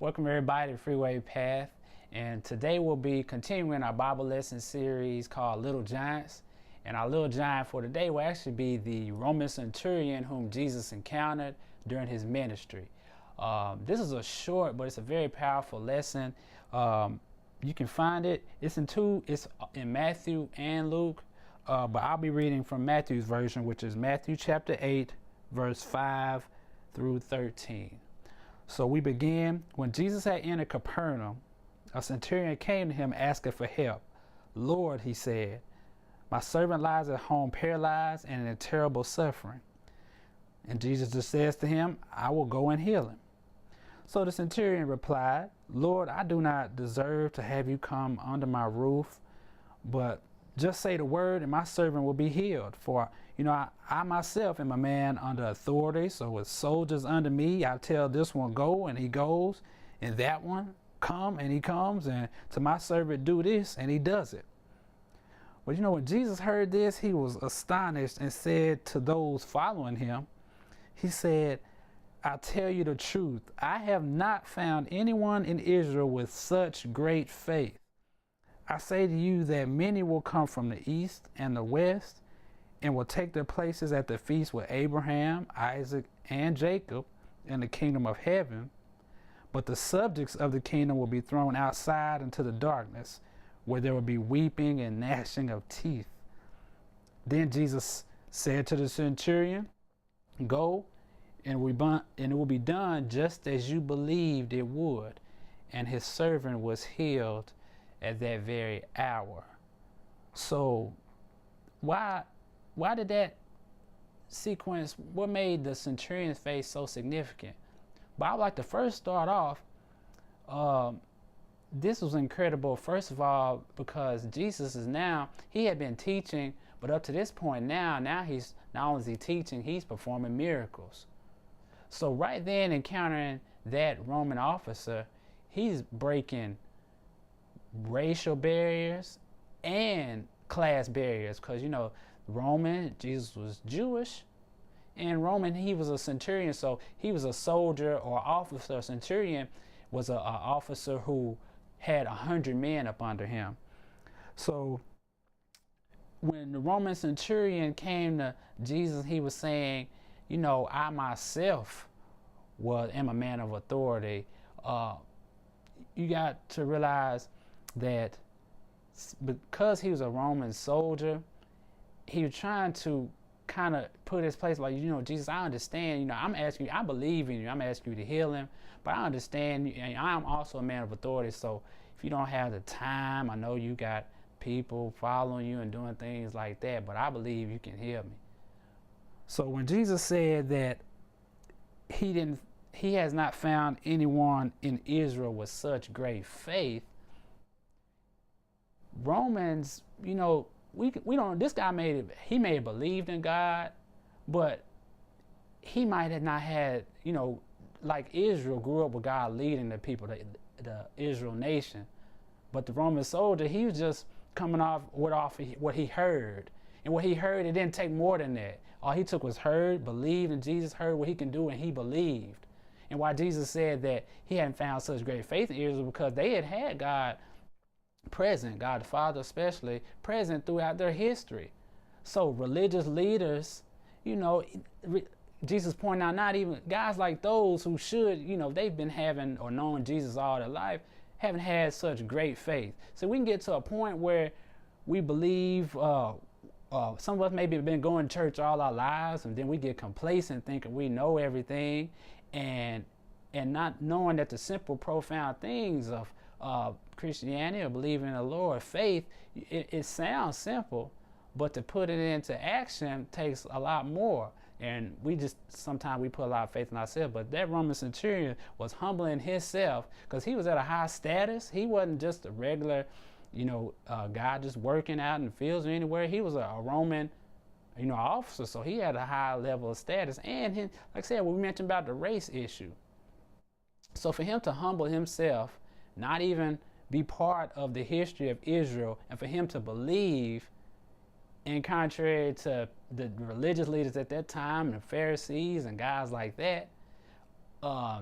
Welcome everybody to Freeway Path, and today we'll be continuing our Bible lesson series called Little Giants. And our little giant for today will actually be the Roman centurion whom Jesus encountered during his ministry. This is a short, but it's a very powerful lesson. You can find it. It's in Matthew and Luke, but I'll be reading from Matthew's version, which is Matthew chapter 8, verse 5 through 13. So we begin. When Jesus had entered Capernaum, a centurion came to him asking for help. "Lord," he said, "my servant lies at home paralyzed and in terrible suffering." And Jesus just says to him, "I will go and heal him." So the centurion replied, "Lord, I do not deserve to have you come under my roof, but just say the word and my servant will be healed. For, I myself am a man under authority. So with soldiers under me, I tell this one, go, and he goes, and that one, come, and he comes, and to my servant, do this, and he does it." But when Jesus heard this, he was astonished and said to those following him, he said, "I tell you the truth, I have not found anyone in Israel with such great faith. I say to you that many will come from the east and the west and will take their places at the feast with Abraham, Isaac, and Jacob in the kingdom of heaven. But the subjects of the kingdom will be thrown outside into the darkness, where there will be weeping and gnashing of teeth." Then Jesus said to the centurion, "Go, and it will be done just as you believed it would." And his servant was healed at that very hour. So why did that sequence, what made the centurion's faith so significant? But I would like to first start off, this was incredible, first of all, because Jesus he had been teaching, but up to this point now he's not only is he teaching, he's performing miracles. So right then, encountering that Roman officer, he's breaking racial barriers and class barriers, because Roman, Jesus was Jewish, and Roman, he was a centurion, so he was a soldier or officer. A centurion was an officer who had 100 men up under him. So when the Roman centurion came to Jesus, he was saying, "I myself am a man of authority." You got to realize that because he was a Roman soldier, he was trying to kind of put his place like, Jesus, I understand, I'm asking you, I believe in you, I'm asking you to heal him, but I understand, and I'm also a man of authority, so if you don't have the time, I know you got people following you and doing things like that, but I believe you can heal me. So when Jesus said that he has not found anyone in Israel with such great faith, Romans, we don't, this guy he may have believed in God, but he might have not had, like Israel grew up with God leading the people, the Israel nation. But the Roman soldier, he was just coming off what he heard. And what he heard, it didn't take more than that. All he took was believed in Jesus, heard what he can do, and he believed. And why Jesus said that he hadn't found such great faith in Israel, because they had God present, God the Father especially, present throughout their history. So religious leaders, Jesus pointed out, not even guys like those who should, they've been having or known Jesus all their life, haven't had such great faith. So we can get to a point where we believe, some of us maybe have been going to church all our lives, and then we get complacent thinking we know everything, and not knowing that the simple, profound things of Christianity or believing in the Lord, faith, it sounds simple, but to put it into action takes a lot more. And sometimes we put a lot of faith in ourselves. But that Roman centurion was humbling himself, because he was at a high status. He wasn't just a regular, guy just working out in the fields or anywhere. He was a Roman, officer, so he had a high level of status. And like I said, we mentioned about the race issue. So for him to humble himself, not even be part of the history of Israel, and for him to believe, and contrary to the religious leaders at that time, the Pharisees and guys like that,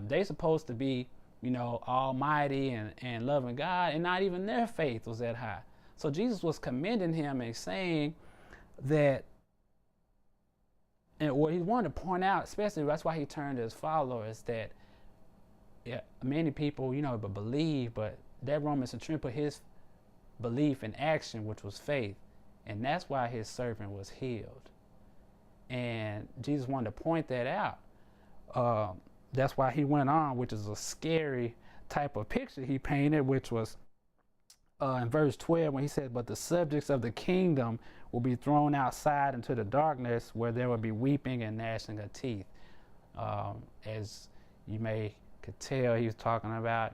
they supposed to be almighty and loving God, and not even their faith was that high. So Jesus was commending him and saying that, and what he wanted to point out, especially that's why he turned to his followers, that many people, believe, but that Roman centurion put his belief in action, which was faith, and that's why his servant was healed. And Jesus wanted to point that out. That's why he went on, which is a scary type of picture he painted, which was in verse 12 when he said, "But the subjects of the kingdom will be thrown outside into the darkness, where there will be weeping and gnashing of teeth." As you could tell, he was talking about,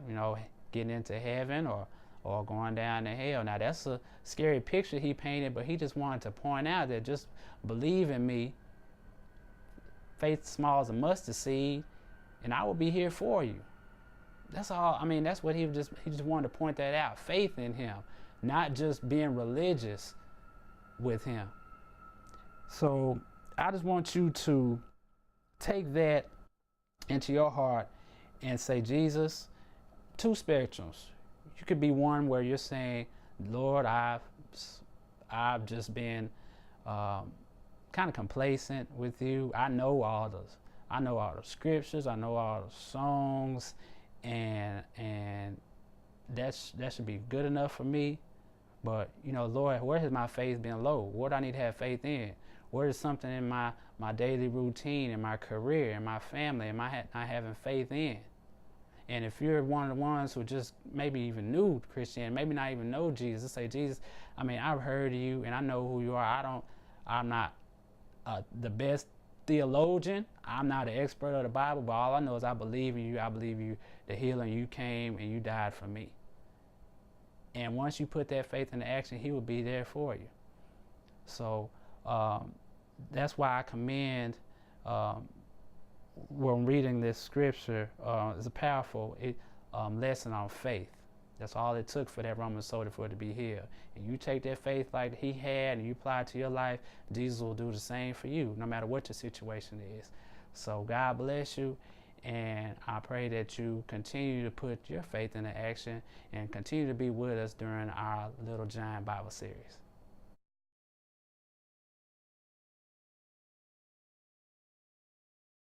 getting into heaven or going down to hell. Now, that's a scary picture he painted, but he just wanted to point out that just believe in me, faith small as a mustard seed, and I will be here for you. That's all. I mean, that's what he just wanted to point that out. Faith in him, not just being religious with him. So I just want you to take that into your heart and say, Jesus, two spectrums. You could be one where you're saying, Lord, I've just been kind of complacent with you. I know all the scriptures, I know all the songs, and that should be good enough for me. But Lord, where has my faith been low? What do I need to have faith in? Where is something in my daily routine, in my career, in my family, am I not having faith in? And if you're one of the ones who just maybe even knew Christianity, maybe not even know Jesus, say, Jesus, I mean, I've heard of you and I know who you are. I'm not the best theologian. I'm not an expert of the Bible, but all I know is I believe in you. I believe you, the healing, you came and you died for me. And once you put that faith into action, he will be there for you. So that's why I commend, when reading this scripture, it's a powerful lesson on faith. That's all it took for that Roman soldier for it to be healed. And you take that faith like he had and you apply it to your life, Jesus will do the same for you, no matter what your situation is. So God bless you, and I pray that you continue to put your faith into action and continue to be with us during our Little Giant Bible series.